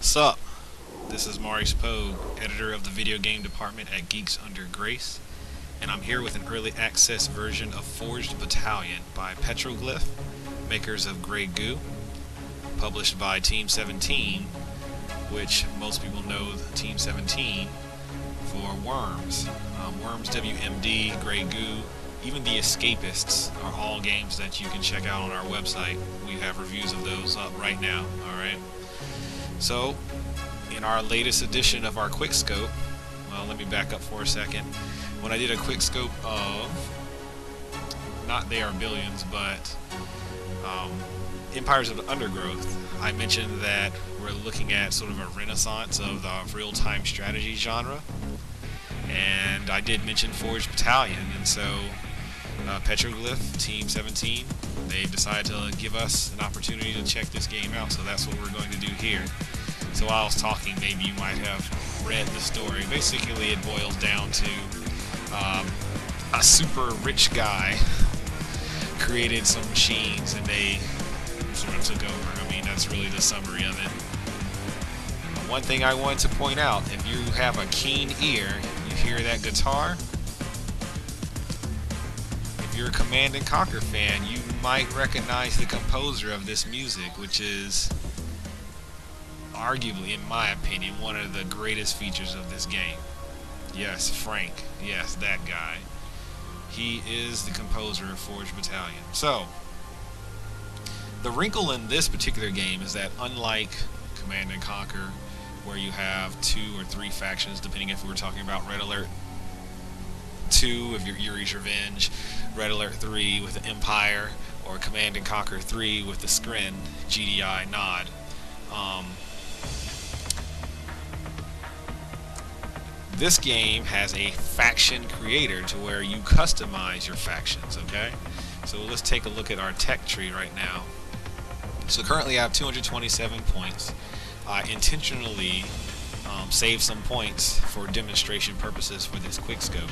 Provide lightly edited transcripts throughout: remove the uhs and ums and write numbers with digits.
Sup? This is Maurice Pogue, editor of the video game department at Geeks under Grace, and I'm here with an early access version of Forged Battalion by Petroglyph, makers of Grey Goo, published by Team 17, which most people know Team 17 for Worms. Worms WMD, Grey Goo, even The Escapists are all games that you can check out on our website. We have reviews of those up right now, alright? So, in our latest edition of our QuickScope, well, let me back up for a second. When I did a QuickScope of, not They Are Billions, but Empires of the Undergrowth, I mentioned that we're looking at sort of a renaissance of the real-time strategy genre. And I did mention Forged Battalion, and so Petroglyph, Team 17, they decided to give us an opportunity to check this game out, so that's what we're going to do here. So while I was talking, maybe you might have read the story. Basically, it boils down to a super rich guy created some machines, and they sort of took over. I mean, that's really the summary of it. One thing I want to point out, if you have a keen ear, you hear that guitar. If you're a Command and Conquer fan, you might recognize the composer of this music, which is arguably, in my opinion, one of the greatest features of this game. Yes, Frank. Yes, that guy. He is the composer of Forged Battalion. So, the wrinkle in this particular game is that unlike Command and Conquer, where you have 2 or 3 factions, depending if we were talking about Red Alert 2 of your Yuri's Revenge, Red Alert 3 with the Empire, or Command and Conquer 3 with the Skrin, GDI, Nod. This game has a faction creator to where you customize your factions, okay? So let's take a look at our tech tree right now. So currently I have 227 points. I intentionally saved some points for demonstration purposes for this QuickScope.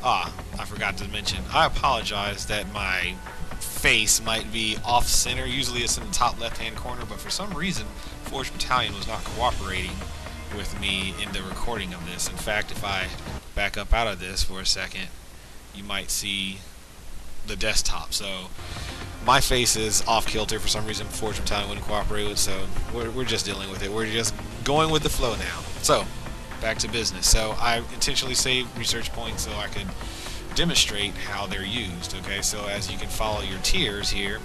I forgot to mention, I apologize that my face might be off-center. Usually it's in the top left-hand corner, but for some reason Forged Battalion was not cooperating with me in the recording of this. In fact, if I back up out of this for a second, you might see the desktop. So my face is off kilter for some reason. Forged Battalion wouldn't cooperate with, so we're just dealing with it. We're just going with the flow now. So back to business. So I intentionally saved research points so I could demonstrate how they're used. Okay, so as you can follow your tiers here,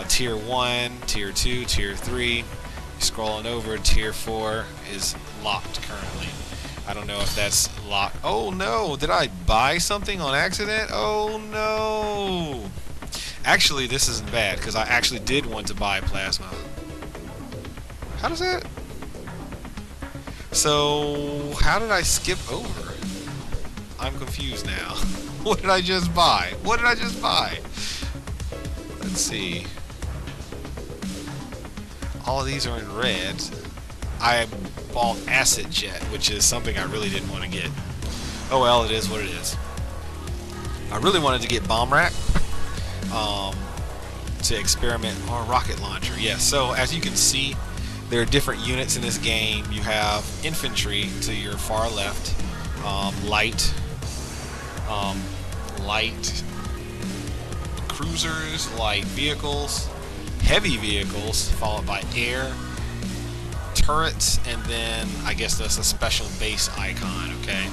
tier 1, tier 2, tier 3. Scrolling over, tier 4 is locked currently. I don't know if that's locked. Oh no, did I buy something on accident? Oh no. Actually, this isn't bad because I actually did want to buy plasma. How does that? So, how did I skip over? I'm confused now. What did I just buy? What did I just buy? Let's see. All of these are in red. I bought Acid Jet, which is something I really didn't want to get. Oh well, it is what it is. I really wanted to get Bomb Rack to experiment on Rocket Launcher. Yes, so as you can see, there are different units in this game. You have infantry to your far left, light cruisers, light vehicles, heavy vehicles, followed by air, turrets, and then I guess that's a special base icon, okay?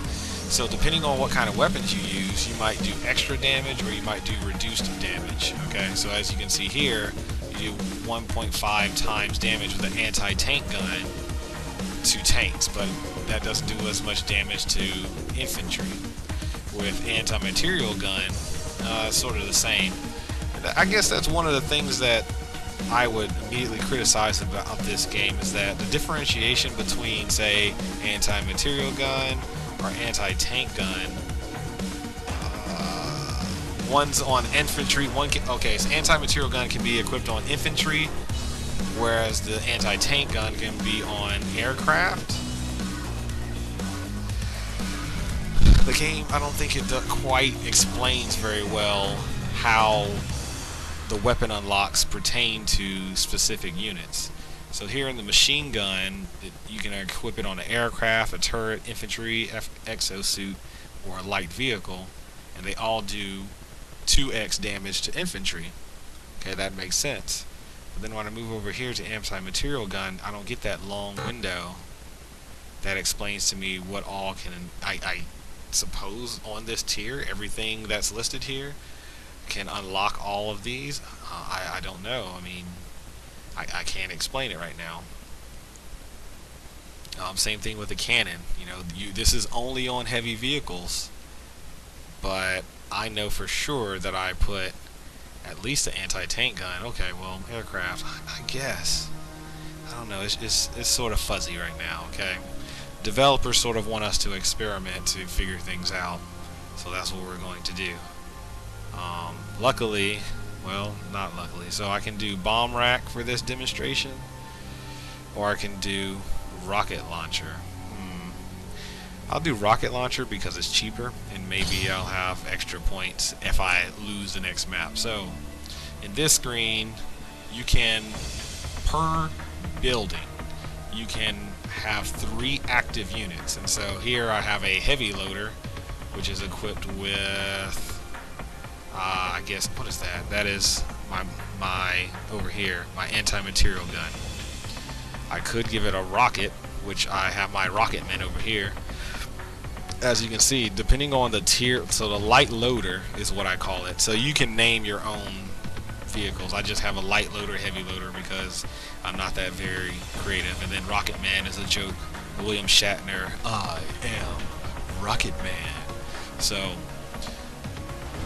So depending on what kind of weapons you use, you might do extra damage or you might do reduced damage, okay? So as you can see here, you do 1.5 times damage with an anti-tank gun to tanks, but that doesn't do as much damage to infantry. With anti-material gun, sort of the same. I guess that's one of the things that I would immediately criticize about this game is that the differentiation between, say, anti-material gun or anti-tank gun, one's on infantry, okay, so anti-material gun can be equipped on infantry, whereas the anti-tank gun can be on aircraft. The game, I don't think it quite explains very well how the weapon unlocks pertain to specific units. So here in the machine gun, you can equip it on an aircraft, a turret, infantry, exosuit, or a light vehicle, and they all do 2x damage to infantry. Okay, that makes sense. But then when I move over here to anti-material gun, I don't get that long window that explains to me what all can I suppose on this tier, everything that's listed here can unlock all of these. I don't know. I mean, I can't explain it right now. Same thing with the cannon. You know, this is only on heavy vehicles, but I know for sure that I put at least an anti-tank gun. Okay, well, aircraft, I guess. I don't know. It's sort of fuzzy right now. Okay, developers sort of want us to experiment to figure things out, so that's what we're going to do. Luckily, well, not luckily, so I can do bomb rack for this demonstration, or I can do rocket launcher. I'll do rocket launcher because it's cheaper, and maybe I'll have extra points if I lose the next map. So in this screen, you can, per building, you can have 3 active units. And so here I have a heavy loader, which is equipped with I guess, what is that? That is my over here, my anti-material gun. I could give it a rocket, which I have my rocket men over here. As you can see, depending on the tier, so the light loader is what I call it. So you can name your own vehicles. I just have a light loader, heavy loader, because I'm not that very creative. And then Rocket Man is a joke. William Shatner, I am Rocket Man. So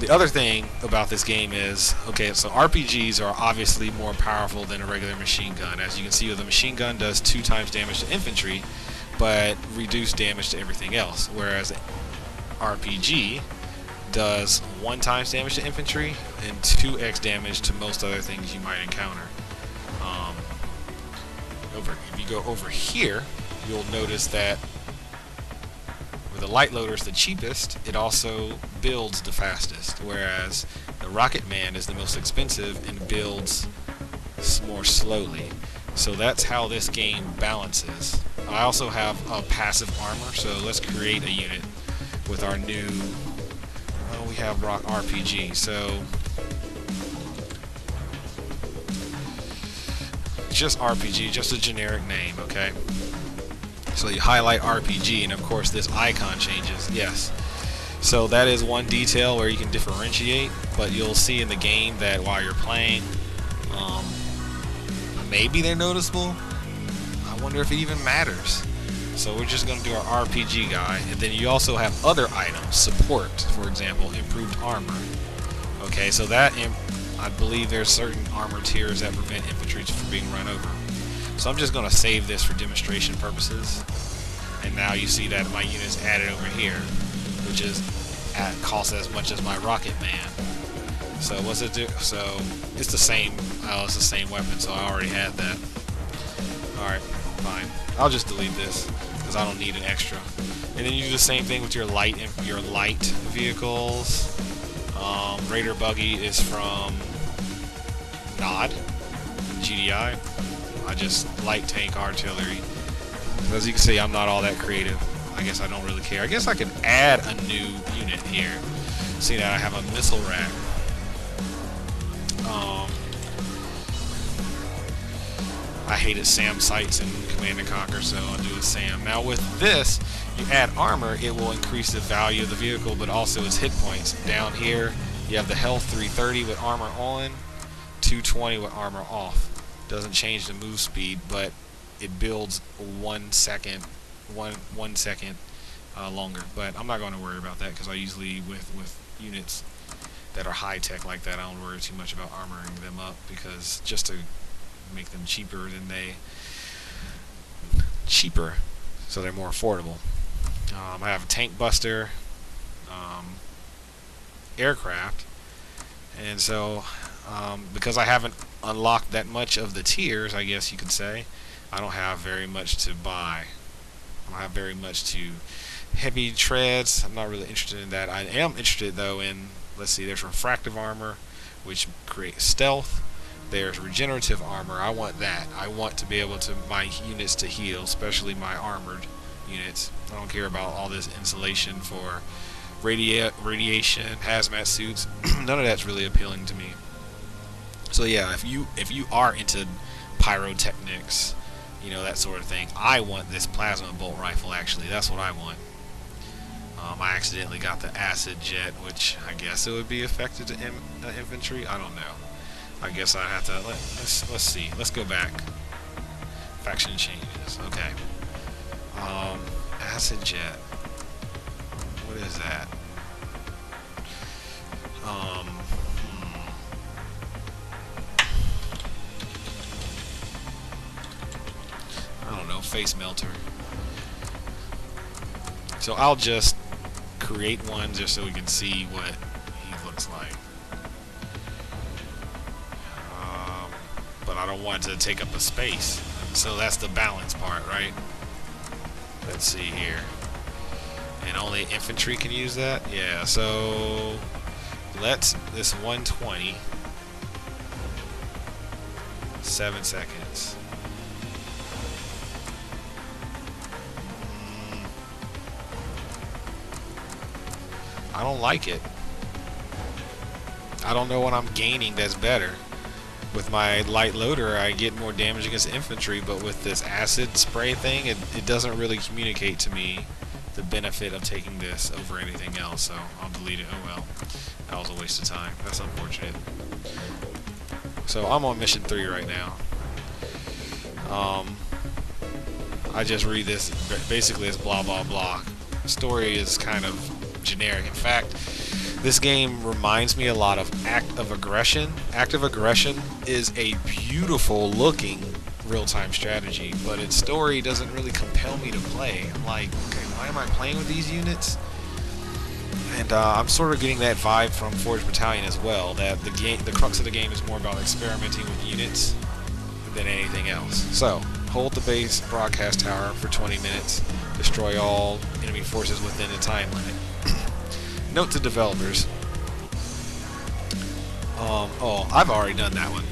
the other thing about this game is, okay, so RPGs are obviously more powerful than a regular machine gun. As you can see, the machine gun does 2 times damage to infantry, but reduced damage to everything else. Whereas RPG does 1 times damage to infantry and 2x damage to most other things you might encounter. If you go over here, you'll notice that the light loader is the cheapest, it also builds the fastest, whereas the Rocket Man is the most expensive and builds more slowly. So that's how this game balances. I also have a passive armor, so let's create a unit with our new, well, we have Rock RPG, so just RPG, just a generic name, okay? So you highlight RPG, and of course this icon changes. Yes. So that is one detail where you can differentiate, but you'll see in the game that while you're playing, maybe they're noticeable. I wonder if it even matters. So we're just going to do our RPG guy, and then you also have other items. Support, for example, improved armor. Okay, so that, I believe there's certain armor tiers that prevent infantry from being run over. So I'm just going to save this for demonstration purposes, and now you see that my unit's added over here, which is costs as much as my Rocket Man. So what's it do? So it's the same. Oh, it's the same weapon. So I already had that. All right, fine. I'll just delete this because I don't need an extra. And then you do the same thing with your light vehicles. Raider Buggy is from Nod, GDI. I just light tank artillery. As you can see, I'm not all that creative. I guess I don't really care. I guess I can add a new unit here. See that I have a missile rack. I hated SAM sights in Command & Conquer, so I'll do a SAM. Now with this, you add armor, it will increase the value of the vehicle, but also its hit points. Down here, you have the health 330 with armor on, 220 with armor off. Doesn't change the move speed, but it builds 1 second longer. But I'm not going to worry about that because I usually with units that are high tech like that, I don't worry too much about armoring them up, because just to make them cheaper, so they're more affordable. I have a tank buster, aircraft, and so because I haven't unlocked that much of the tiers, I guess you could say, I don't have very much to buy. I don't have very much to heavy treads. I'm not really interested in that. I am interested though in, let's see, there's refractive armor, which creates stealth. There's regenerative armor. I want that. I want to be able to my units to heal, especially my armored units. I don't care about all this insulation for radiation, hazmat suits. None of that's really appealing to me. So yeah, if you are into pyrotechnics, you know, that sort of thing, I want this plasma bolt rifle. Actually, that's what I want. I accidentally got the acid jet, which I guess it would be affected to infantry. I don't know. I guess I have to let's see. Let's go back. Faction changes. Okay. Acid jet. What is that? I don't know. Face melter. So I'll just create one just so we can see what he looks like. But I don't want it to take up a space. So that's the balance part, right? Let's see here. And only infantry can use that? Yeah, so let's this 120. 7 seconds. I don't like it. I don't know what I'm gaining that's better. With my light loader, I get more damage against infantry, but with this acid spray thing, it doesn't really communicate to me the benefit of taking this over anything else, so I'll delete it. Oh well, that was a waste of time. That's unfortunate. So I'm on mission 3 right now. I just read this, basically it's blah blah blah. The story is kind of generic. In fact, this game reminds me a lot of Act of Aggression. Act of Aggression is a beautiful looking real-time strategy, but its story doesn't really compel me to play. I'm like, okay, why am I playing with these units? And I'm sort of getting that vibe from Forged Battalion as well, that the crux of the game is more about experimenting with units than anything else. So, hold the base broadcast tower for 20 minutes, destroy all enemy forces within a time limit. Note to developers. Oh, I've already done that one.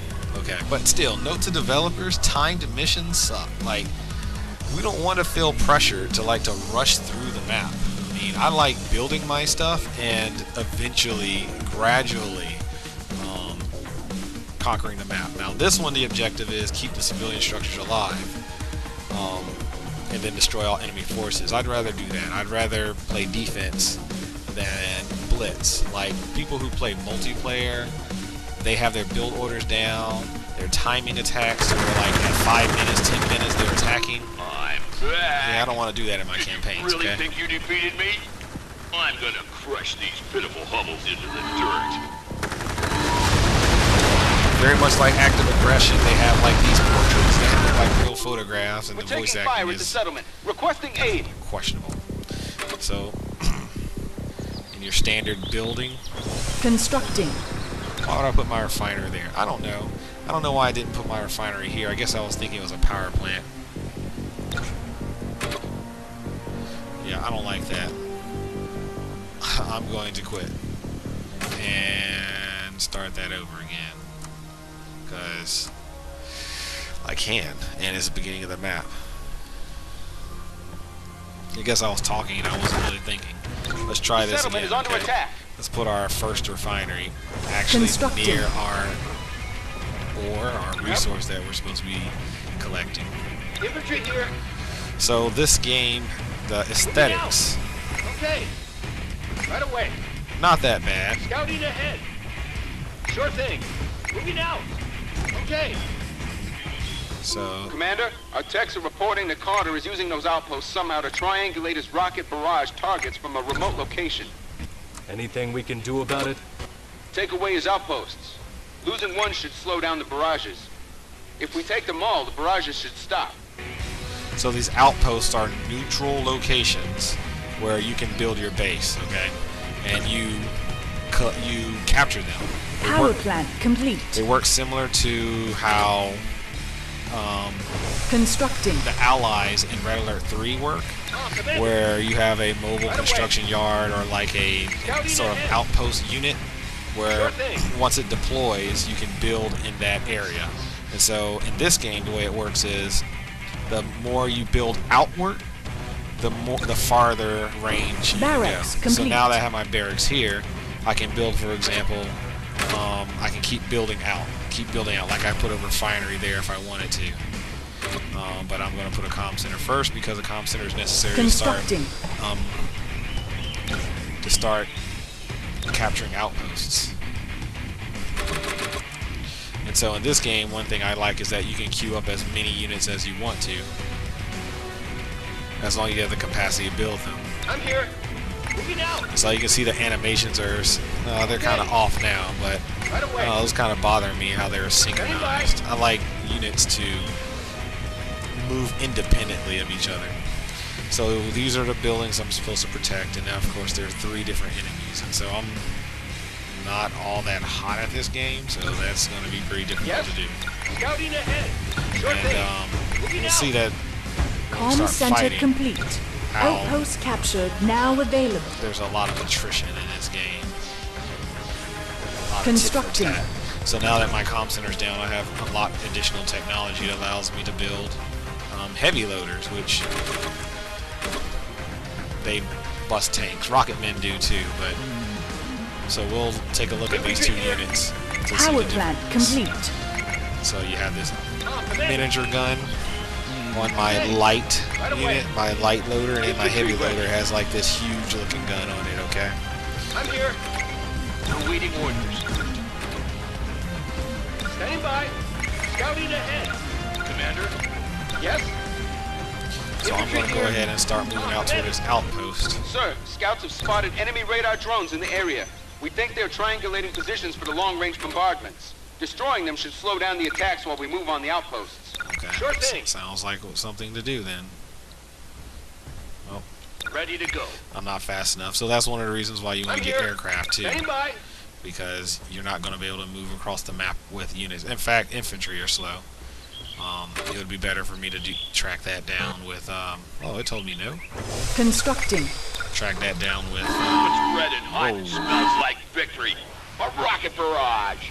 Okay, but still, note to developers, timed missions suck. Like, we don't want to feel pressure to rush through the map. I mean, I like building my stuff and eventually, gradually, conquering the map. Now, this one, the objective is keep the civilian structures alive, and then destroy all enemy forces. I'd rather do that. I'd rather play defense than blitz. Like, people who play multiplayer, they have their build orders down, they're timing attacks, so they're like at 5 minutes, 10 minutes they're attacking. I'm back. Yeah, I don't want to do that in my campaigns. Really okay? think you defeated me? I'm gonna crush these pitiful hovels into the dirt. Very much like Act of Aggression, they have like these portraits that look like real photographs, and We're the voice taking fire acting at the is settlement. Requesting aid. questionable. So, in your standard building, Constructing. why would I put my refinery there? I don't know. I don't know why I didn't put my refinery here. I guess I was thinking it was a power plant. Yeah, I don't like that. I'm going to quit and start that over again, because I can, and it's the beginning of the map. I guess I was talking and I wasn't really thinking. Let's try this Settlement again. is under Okay? attack. Let's put our first refinery actually Constructing. near our resource that we're supposed to be collecting. Infantry here. So this game, the aesthetics, Okay. Right away. not that bad. Scouting ahead. Sure thing. Moving out. Okay. So Commander, our techs are reporting that Carter is using those outposts somehow to triangulate his rocket barrage targets from a remote location. Anything we can do about it? Take away his outposts. Losing one should slow down the barrages. If we take them all, the barrages should stop. So these outposts are neutral locations where you can build your base, okay? And you capture them. Power plant complete. They work similar to how Constructing. the allies in Red Alert 3 work, where you have a mobile construction yard or like a sort of outpost unit where once it deploys, you can build in that area. And so in this game, the way it works is the more you build outward, the farther range you Barracks go. complete. So now that I have my barracks here, I can build, for example, I can keep building out like I put a refinery there if I wanted to. But I'm going to put a comm center first because a comm center is necessary Constructing. to start capturing outposts. And so in this game, one thing I like is that you can queue up as many units as you want to, as long as you have the capacity to build them. I'm here. Moving out. So you can see the animations are they're kind of off now, but Right away. those kind of bother me how they're synchronized. I like units to move independently of each other. So these are the buildings I'm supposed to protect, and now of course there are 3 different enemies, and so I'm not all that hot at this game, so that's going to be pretty difficult to do. Scouting ahead. Sure thing. And Moving we'll out. see that when we Comm start center fighting, complete. how Outpost captured. Now available. there's a lot of attrition in this game. A lot of Constructing. tit for tat. So now that my comm center's down, I have unlocked additional technology that allows me to build heavy loaders, which they bust tanks. Rocket men do too, but so we'll take a look at these 2 units to see Power the plant difference. complete. So you have this miniature gun on my light unit, my light loader, and then my heavy loader has like this huge looking gun on it, okay? I'm here. Awaiting orders. Standing by. Scouting ahead. Commander. Yes? So I'm going to go ahead and start moving out to this outpost. Sir, scouts have spotted enemy radar drones in the area. We think they're triangulating positions for the long-range bombardments. Destroying them should slow down the attacks while we move on the outposts. Okay, Sure thing. sounds like something to do then. Well, Ready to go. I'm not fast enough, so that's one of the reasons why you want I'm to get here. aircraft too, Standing by. because you're not going to be able to move across the map with units. In fact, infantry are slow. It would be better for me to track that down with, oh, it told me no. Constructing. Track that down with, It's red and hot. Whoa. Smells like victory. A rocket barrage.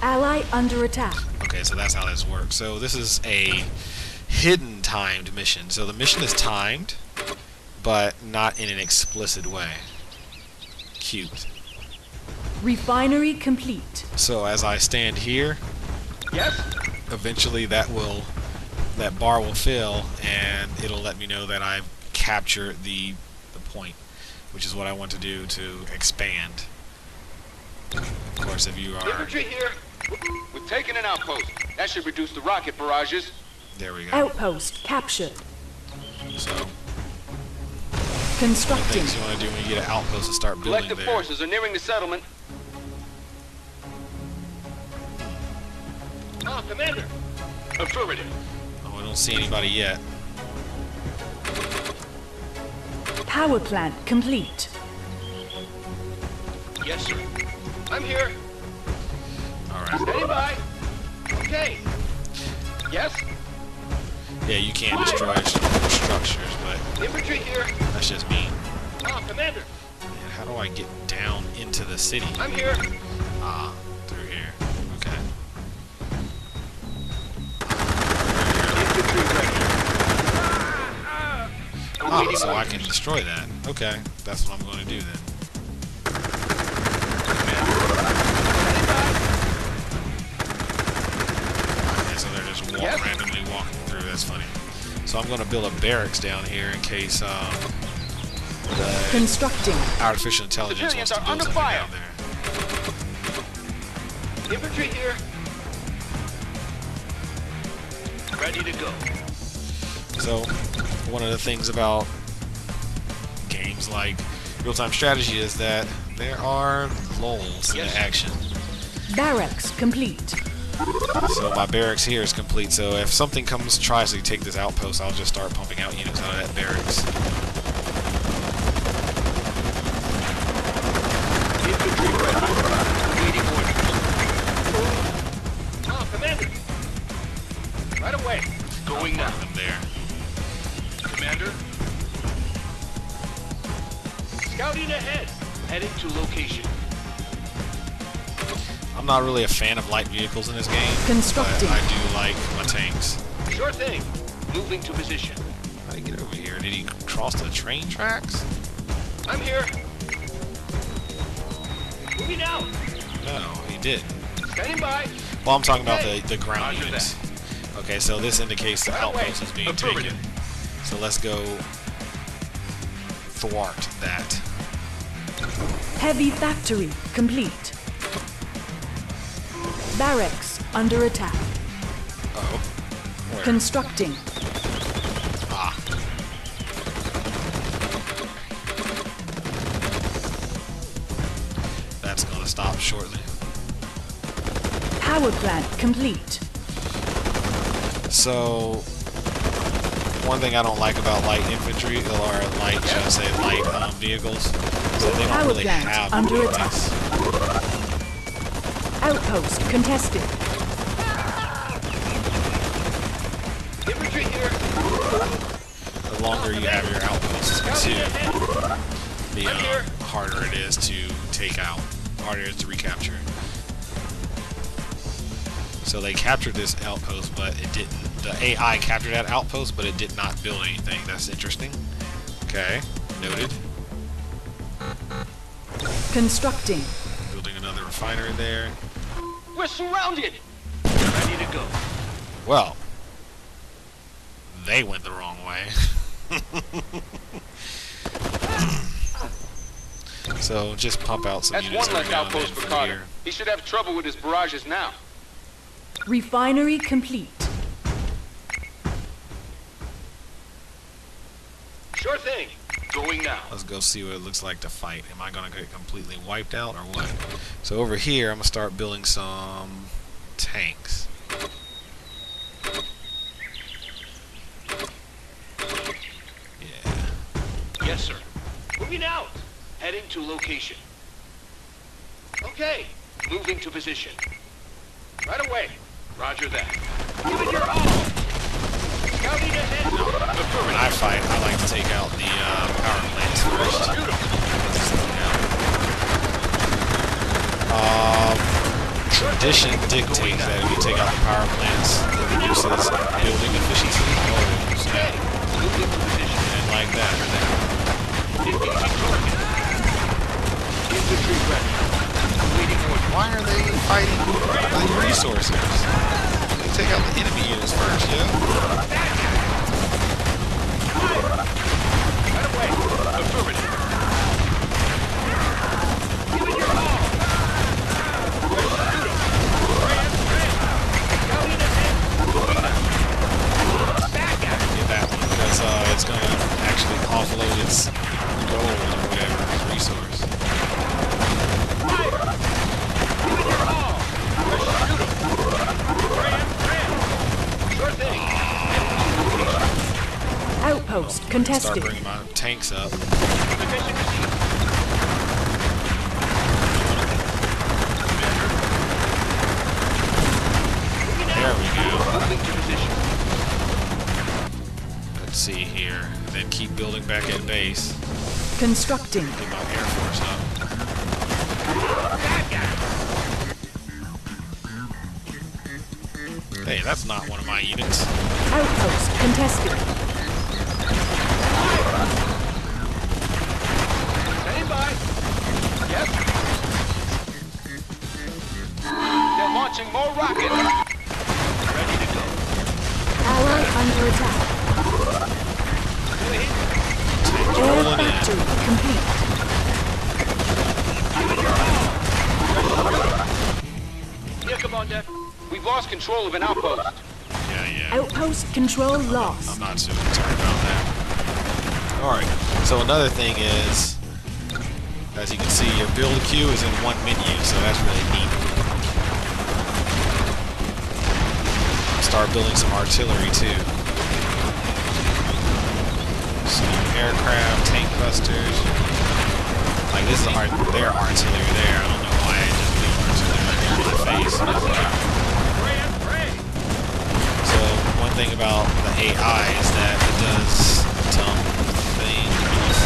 Ally under attack. okay, so that's how this works. So this is a hidden timed mission. So the mission is timed, but not in an explicit way. Cute. Refinery complete. So as I stand here, Yes? eventually that bar will fill, and it'll let me know that I've captured the point, which is what I want to do to expand. Of course, if you are, Infantry here. We've taken an outpost. That should reduce the rocket barrages. there we go. Outpost captured. So one of the Constructing. things you want to do when you get an outpost is start building Collective there. forces are nearing the settlement. Commander. Affirmative. Oh, I don't see anybody yet. Power plant complete. Yes, sir. I'm here. All right. Standing by. Okay. Yes? Yeah, you can't destroy structures, but Infantry here. that's just me. Commander. Man, how do I get down into the city? I'm here. Ah, through here. Okay. Infantry ready. Oh, so I can destroy that. Okay, that's what I'm going to do then. Okay, so they're just randomly walking through. That's funny. So I'm going to build a barracks down here in case the Constructing. artificial intelligence wants to Civilians are build under something fire. down there. Infantry here. Ready to go. So one of the things about games like real-time strategy is that there are lulls in the action. Barracks complete. So my barracks here is complete, so if something tries to take this outpost, I'll just start pumping out units out of that barracks. Infantry ready. Waiting orders. Commander. Right away. Going now. Them there. Commander. Scouting ahead. Heading to location. I'm not really a fan of light vehicles in this game, Constructing. but I do like my tanks. Sure thing. Moving to position. How did he get over here? Did he cross the train tracks? I'm here. Moving out. No, he didn't. Standing by. Well, I'm talking about Okay. the ground Roger units. Okay, so this indicates the Right away. outpost is being Affirmative. taken. So let's go thwart that. Heavy factory complete. Barracks under attack. Oh. Where? Constructing. Ah. That's gonna stop shortly. Power plant complete. So, one thing I don't like about light infantry, or light, should I say, light vehicles, is that they don't Power really plant have under much. attack. Outpost contested. Infantry here. The longer you have your outposts, too, the harder it is to take out, harder it is to recapture. So they captured this outpost, but it didn't. The AI captured that outpost, but it did not build anything. That's interesting. Okay, noted. Constructing. Building another refinery there. We're surrounded. Ready to go. Well, they went the wrong way. So just pump out some That's units one every less now and then outpost for from Carter. here. He should have trouble with his barrages now. Refinery complete. Sure thing. Going now. Let's go see what it looks like to fight. Am I going to get completely wiped out or what? So over here, I'm going to start building some tanks. Yeah. Yes, sir. Moving out. Heading to location. Okay. Moving to position. Right away. Roger that. Give it your all. Scouting ahead. When I fight, I like to take out the power plants first. Tradition dictates that if you take out the power plants, it reduces building efficiency. Oh, snap. Moving to position. And like that. Engaging target. Infantry ready. Waiting order. Why are they fighting with resources? They take out the enemy units first, yeah? Right away. Affirmative. Give it your all. Scouting ahead. Back at it. Get that one, because it's going to actually offload its gold or whatever, its resource. Give it your all. Sure thing. Outpost Start contested. bringing my tanks up. Invitation received. There we go. Moving to position. Let's see here. Then keep building back at base. Constructing. Get my Air Force up. Back at it. Hey, that's not one of my units. Outpost contested. Standing by. Yes. They're launching more rockets. Ready to go. Ally under attack. Wait. Air Rolling in. factory complete. Yeah, Commander. We've lost control of an outpost. Yeah. Outpost control I'm lost. not too concerned about that. Alright, so another thing is, as you can see, your build queue is in one menu, so that's really neat. Start building some artillery too. Some aircraft, tank busters. Like this is their artillery there. I don't know why I just built artillery right here in my face. So one thing about the AI is that it does some things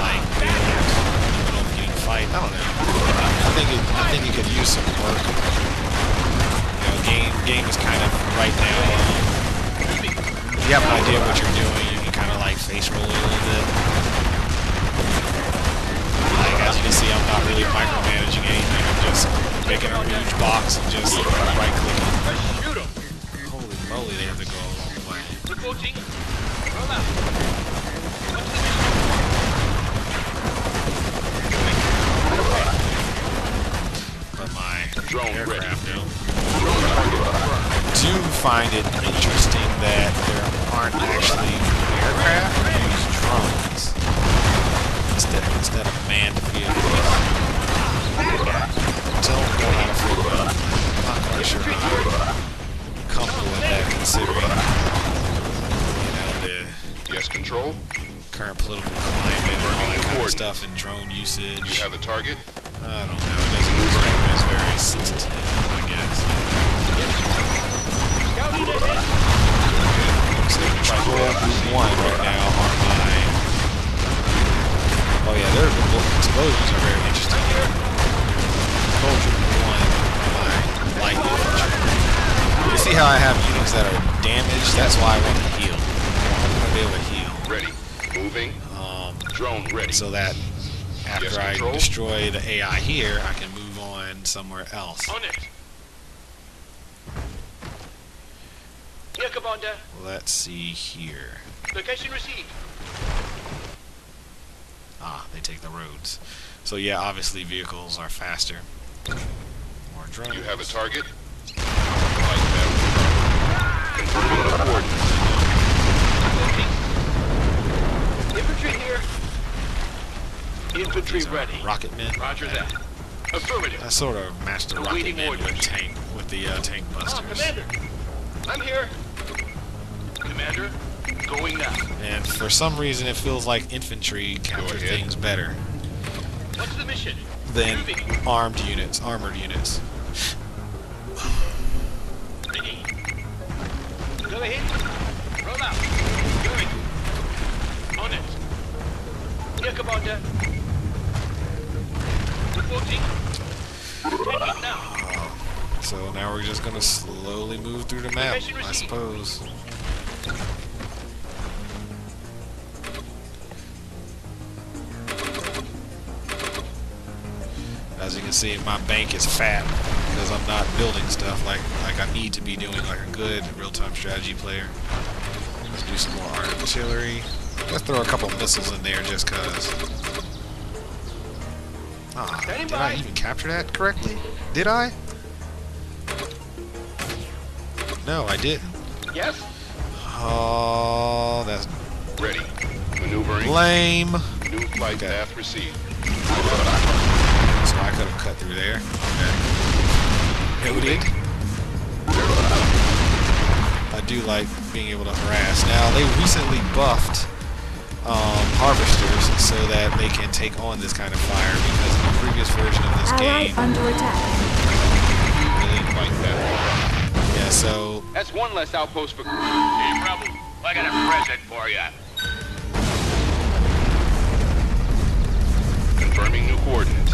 like build, you can fight. I don't know. I think it could use some work. You know, game is kind of right now. If you have an idea of what you're doing, you can kind of like face roll it a little bit. Like as you can see, I'm not really micromanaging anything. I'm just making a huge box and just right clicking. Shoot him. Holy moly, they have to go a long way. Reporting. Roll out. What's the mission? But my Drone aircraft ready. I do find it interesting that there aren't actually aircraft that use drones instead of manned vehicles. Don't know how to figure it out. I'm not quite sure how I'm comfortable with that considering the Yes, control. current political climate and all that kind of stuff and drone usage. You have a target. I don't know. It doesn't look like it's very sensitive, I guess. So control group 1 right now are my... Oh yeah, their explosions are very interesting. Control group 1 are my light infantry. You see how I have units that are damaged? That's why I want to heal. I want to be able to heal. Ready. Moving. Drone ready. So that after Yes, I control. destroy the AI here, I can move on somewhere else. On it. Here, Commander. Let's see here. Location received. Ah, they take the roads. So yeah, obviously vehicles are faster. More drones. You have a target. Like that. Confirming the coordinates. Infantry here. Infantry These are ready. rocket men. Roger that. Affirmative. I sort of matched the rocket Awaiting men with orders. the tank busters. Commander. I'm here. Commander, going now. And for some reason, it feels like infantry capture ahead. things better What's the mission? than Moving. armored units. Ready. Go ahead. Roll out. Going. On it. Here, Commander. Reporting. Taking now. So now we're just gonna slowly move through the map, Location I received. suppose. As you can see, my bank is fat because I'm not building stuff like I need to be doing like a good real-time strategy player. Let's do some more artillery. Let's throw a couple missiles in there just cause. Ah, Standing did I by. even capture that correctly? Did I? No, I didn't. Yes? Oh, that's Ready. Maneuvering. lame. New flight Okay. path received. So I could have cut through there. Okay. Noted. I do like being able to harass. Now, they recently buffed harvesters so that they can take on this kind of fire because in the previous version of this Ally game, under attack. Alien flight path. yeah, so That's one less outpost for... Hey, Bravo. I got a present for you. Confirming new coordinates.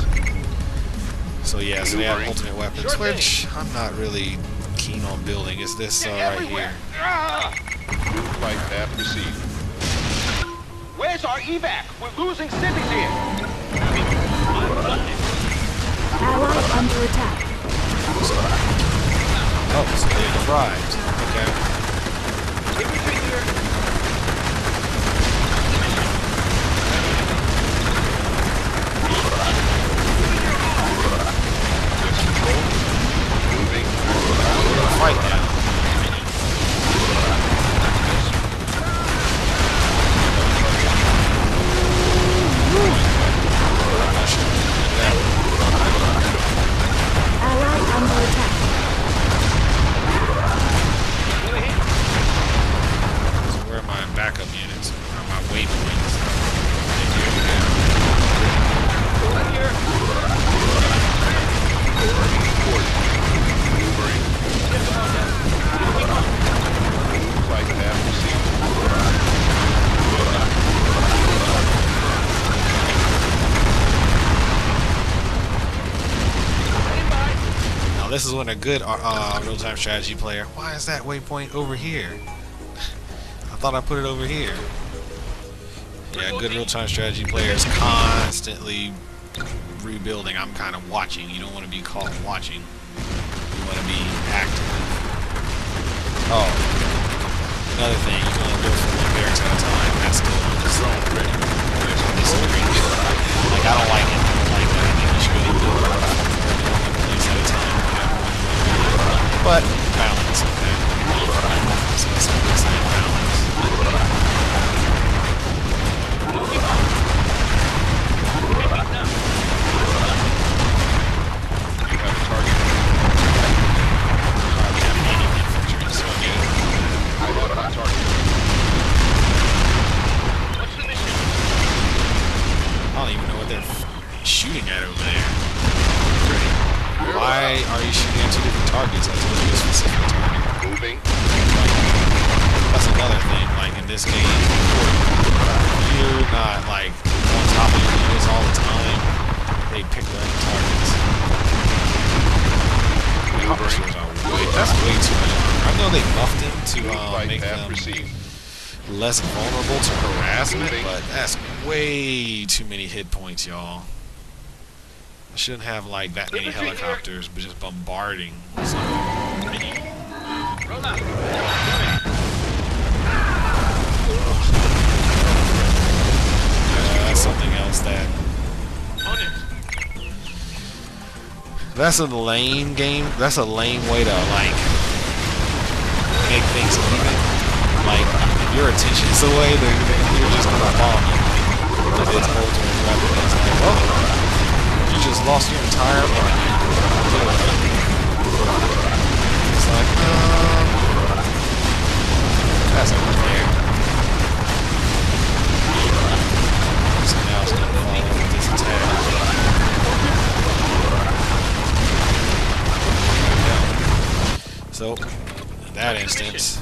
yeah, so they have Maneuvering. ultimate weapons, Sure thing. which I'm not really keen on building. Is this right Everywhere. here? Ah! New flight path received. Where's our evac? We're losing civvies here. Ally under attack. Oh, so they arrived. Okay. Infantry here. Yes, control. Moving. Fight now. Ally under attack. Go ahead. this is when a good real-time strategy player. Why is that waypoint over here? I thought I put it over here. Yeah, good real-time strategy player is constantly rebuilding. I'm kind of watching. You don't want to be caught watching. You want to be active. Oh, another thing, you can only build for 1 barracks at a time. That's still on the zone ready. Like, I don't like it. Like that. I think you should really build one place at a time. But balance, okay. So that's what we're saying, balance. You have a target. We have any infantry, so yeah. I have my target. What's the mission? I don't even know what they're shooting at over there. Why are you shooting at 2 different targets? I told you a specific target. Moving. That's another thing, like in this game, you're not like on top of your units all the time. They pick their own targets. That's way too much. I know they buffed him to make them less vulnerable to harassment, but that's way too many hit points, y'all. I shouldn't have like that many helicopters, but just bombarding. So. Roll out. That's something else that. On it. That's a lame game. That's a lame way to like make things even. Like if your attention's away, you're just gonna bomb you. But it's ultimate weapon. It's like, oh, you just lost your entire army. It's like, that's over there. So now it's gonna follow with this attack. So, in that instance,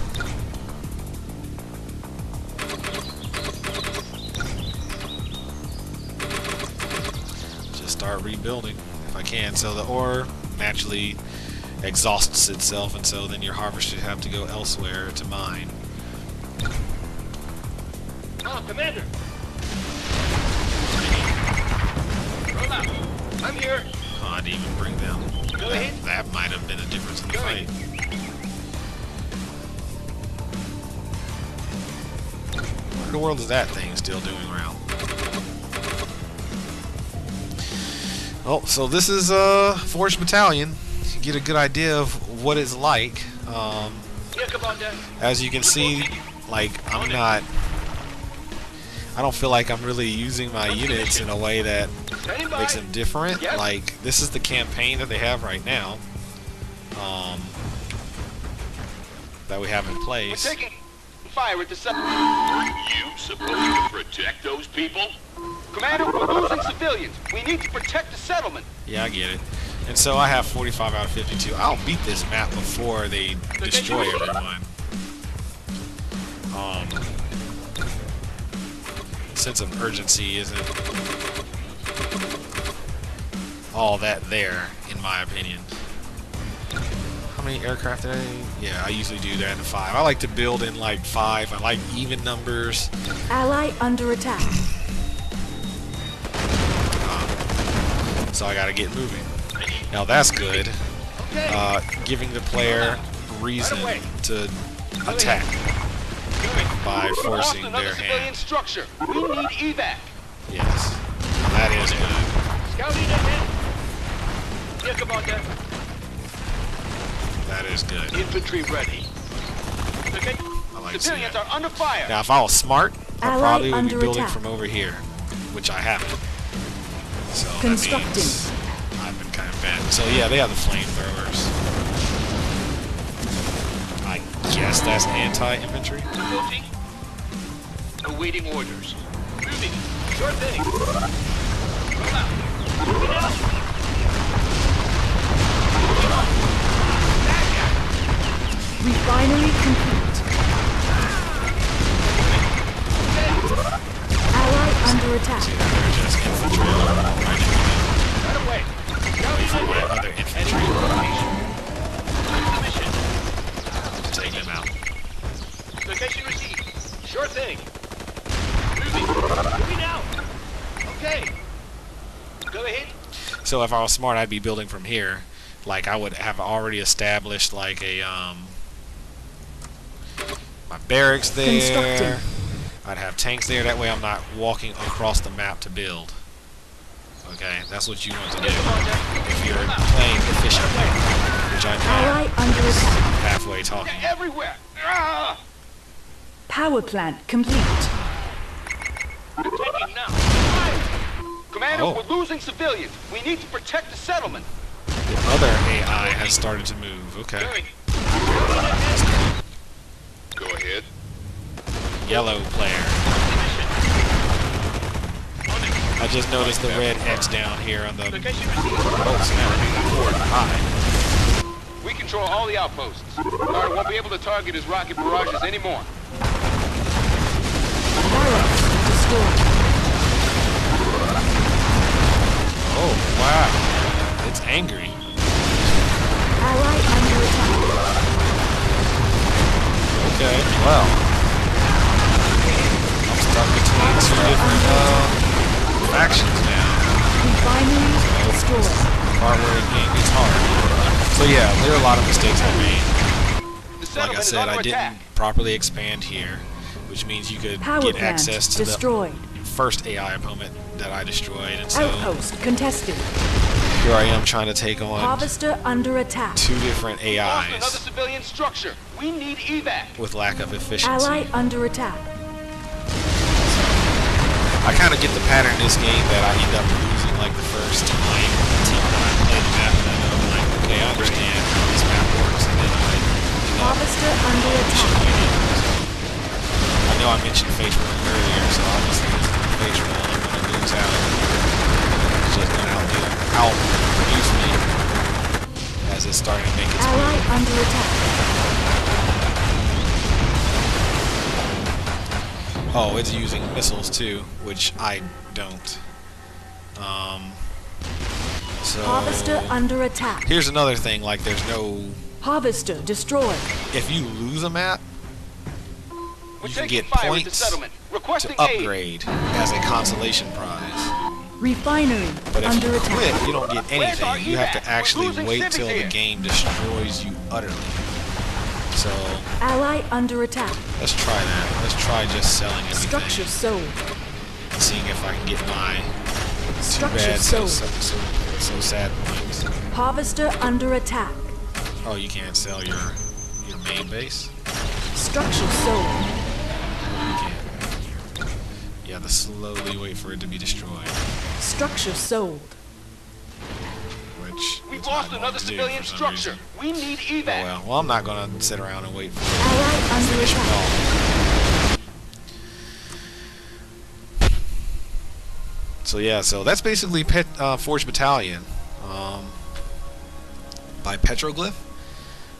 just start rebuilding if I can. So the ore naturally exhausts itself, and so then your harvest should have to go elsewhere to mine. Oh, Commander. Roll out. I'm here. Oh, I didn't even bring them. Go ahead. That might have been a difference in the Go fight. ahead. What in the world is that thing still doing around? Oh, so this is Forged Battalion. You get a good idea of what it's like. Here, Commander. As you can see, like I don't feel like I'm really using my units in a way that Standing by. makes them different. Yes. Like this is the campaign that they have right now, that we have in We're place. taking fire at the settlement. Weren't you supposed to protect those people? Commander, we're losing civilians. We need to protect the settlement. Yeah, I get it. And so I have 45 out of 52. I'll beat this map before they destroy everyone. Sense of urgency isn't all that there, in my opinion. How many aircraft did I? Yeah, I usually do that in 5. I like to build in like 5. I like even numbers. Ally under attack. So I gotta get moving. Now that's good. Giving the player reason to attack by We've lost forcing another their civilian hand. structure. We need evac. Yes, that is good. Scouting ahead. Here, Commander. That is good. Infantry ready. Okay. I like to see Civilians that. are under fire. Now, if I was smart, I Ally probably would be under building attack. from over here, which I haven't. So Constructing. that means I've been kind of bad. So yeah, they have the flamethrowers. I guess that's anti-infantry. Moving. Awaiting orders. Moving. Sure thing. Roll out. Moving out. Moving on. Back out. Refinery complete. Ally under attack. See, they're just infantry. Right away. Wait for my other infantry. thing. Moving out. Okay. Go ahead. So if I was smart, I'd be building from here. Like I would have already established like a my barracks there. Constructing. I'd have tanks there. That way I'm not walking across the map to build. Okay, that's what you want to do if you're playing efficiently, which I'm Ally not under attack. halfway talking. They're everywhere. Ah! Power plant complete. Taking now. Commander, Oh. we're losing civilians. We need to protect the settlement. The other AI has started to move. Okay. Hurry. Go ahead. Yellow player. I just noticed the red X down here on the Location received. oh snap. Forward high. We control all the outposts. Carter won't be able to target his rocket barrages anymore. Barracks destroyed. Oh wow. It's angry. Ally under attack. Okay, well. I'm stuck between two different factions now. Refinery destroyed. Part where the game gets hard. So yeah, there are a lot of mistakes I made. The Like settlement I is said, under I attack. didn't properly expand here, which means you could Power get plant access to destroyed. the first AI opponent that I destroyed. And so Outpost contested. here I am trying to take on Harvester under attack. two different Lost another AIs civilian structure. We need evac. with lack of efficiency. Ally under attack. I kind of get the pattern in this game that I end up losing like the first time that I play the map, and I know like, okay, I understand how this map works, and then I end up Harvester under attack. I know I mentioned face rolling earlier, so obviously face rolling, I'm going to lose out. It's just going to outuse me as it's starting to make its Ally move. under attack. Oh, it's using missiles too, which I don't. So Harvester under attack. here's another thing, like there's no, Harvester destroyed. if you lose a map, We're you can taking get fire at the points settlement. to Requesting aid. upgrade as a consolation prize. Refinery But if under you attack. quit, you don't get Where's our anything. You have evac? to We're actually losing wait civics till the here. game destroys you utterly. So Ally under attack. let's try that. Let's try just selling everything. Structure sold. And seeing if I can get my too Structure bad, so sold. sad points. Harvester under attack. Oh, you can't sell your main base? Structure sold. You can't. You have to slowly wait for it to be destroyed. Structure sold. Which We've is lost not another going to do civilian for some structure. reason. We need Oh evac. well, I'm not going to sit around and wait for it to Ally under finish me attack. off. So yeah, so that's basically Forged Battalion by Petroglyph,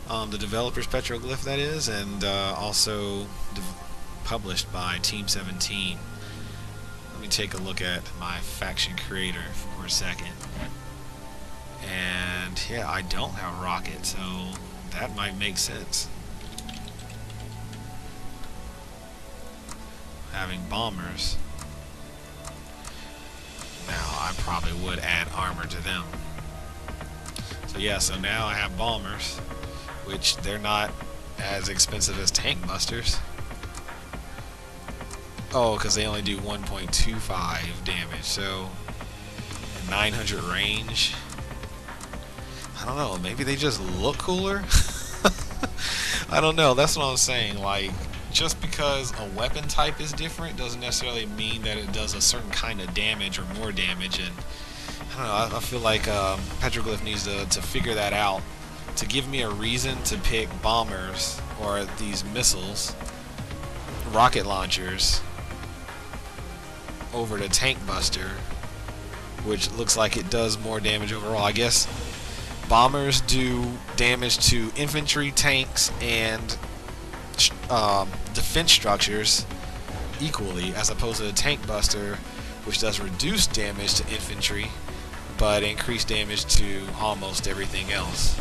the developer's Petroglyph that is, and also published by Team 17. Let me take a look at my faction creator for a second. And yeah, I don't have rocket, so that might make sense. Having bombers. Now, I probably would add armor to them. So yeah, so now I have bombers, which they're not as expensive as tank busters. Oh, because they only do 1.25 damage, so 900 range. I don't know, maybe they just look cooler? I don't know, that's what I'm saying, like, just because a weapon type is different doesn't necessarily mean that it does a certain kind of damage or more damage, and I don't know, I feel like Petroglyph needs to figure that out, to give me a reason to pick bombers, or these missiles, rocket launchers, over to tank buster, which looks like it does more damage overall. I guess bombers do damage to infantry, tanks, and defense structures equally, as opposed to the tank buster, which does reduce damage to infantry but increase damage to almost everything else,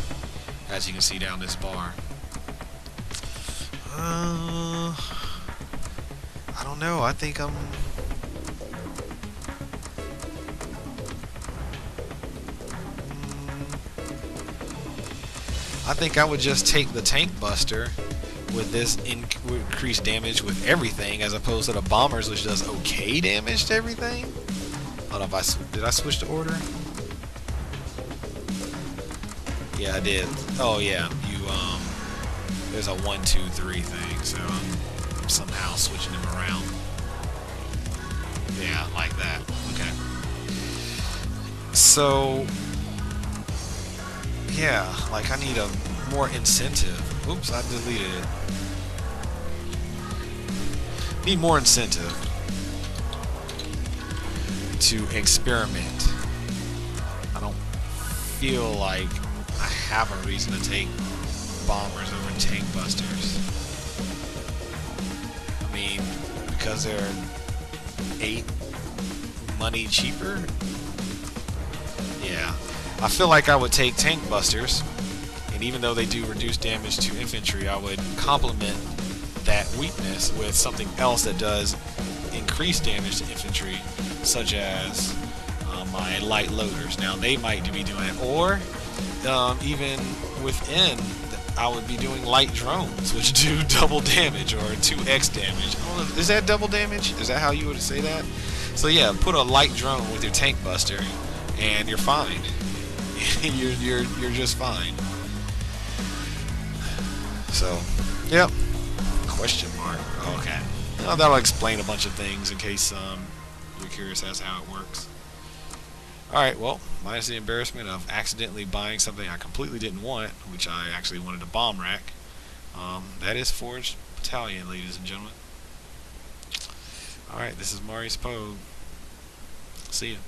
as you can see down this bar. don't know. I think I'm... I think I would just take the tank buster with this increased damage with everything, as opposed to the bombers, which does okay damage to everything. I don't know if did I switch the order? Yeah, I did. Oh yeah, you there's a 1, 2, 3 thing, so I'm somehow switching them around. Yeah, like that. Okay. So yeah, like I need a more incentive. Oops, I deleted it. Need more incentive to experiment. I don't feel like I have a reason to take bombers over tank busters. I mean, because they're 8 money cheaper? Yeah. I feel like I would take tank busters, and even though they do reduce damage to infantry, I would complement that weakness with something else that does increase damage to infantry, such as my light loaders. Now they might be doing it, or even within, I would be doing light drones, which do double damage or 2x damage. I don't know, is that double damage? Is that how you would say that? So yeah, put a light drone with your tank buster, and you're fine. you're just fine. So, yep. Question mark. Okay. Well, that'll explain a bunch of things in case you're curious as to how it works. Alright, well, minus the embarrassment of accidentally buying something I completely didn't want, which I actually wanted a bomb rack. That is Forged Battalion, ladies and gentlemen. Alright, this is Maurice Pogue. See ya.